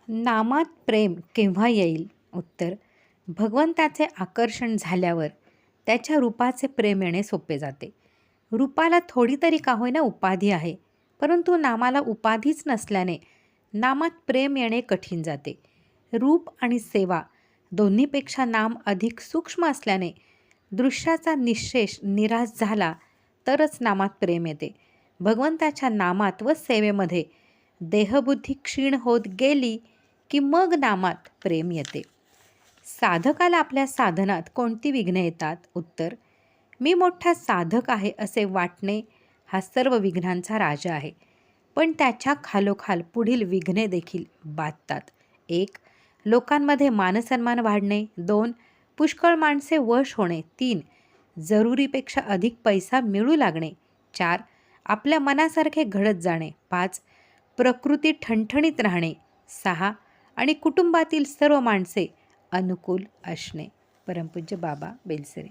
नामात प्रेम केव्हा येईल? उत्तर: भगवंताचे आकर्षण झाल्यावर त्याच्या रूपाचे प्रेम येणे सोपे जाते. रूपाला थोडी तरी का होईना उपाधी आहे, परंतु नामाला उपाधीच नसल्याने नामात प्रेम येणे कठीण जाते. रूप आणि सेवा दोन्हीपेक्षा नाम अधिक सूक्ष्म असल्याने दृश्याचा निःशेष निराश झाला तरच नामात प्रेम येते. भगवंताच्या नामात व सेवेमध्ये देहबुद्धी क्षीण होत गेली की मग नामात प्रेम येते. साधकाला आपल्या साधनात कोणती विघ्ने येतात? उत्तर: मी मोठा साधक आहे असे वाटणे हा सर्व विघ्नांचा राजा आहे. पण त्याच्या खालोखाल पुढील विघ्ने देखील बाधतात. 1. लोकांमध्ये मानसन्मान वाढणे. 2. पुष्कळ माणसे वश होणे. 3. जरुरीपेक्षा अधिक पैसा मिळू लागणे. 4. आपल्या मनासारखे घडत जाणे. 5. प्रकृती ठणठणीत राहणे. 6. आणि कुटुंबातील सर्व माणसे अनुकूल असणे. परमपूज्य बाबा बेलसरे.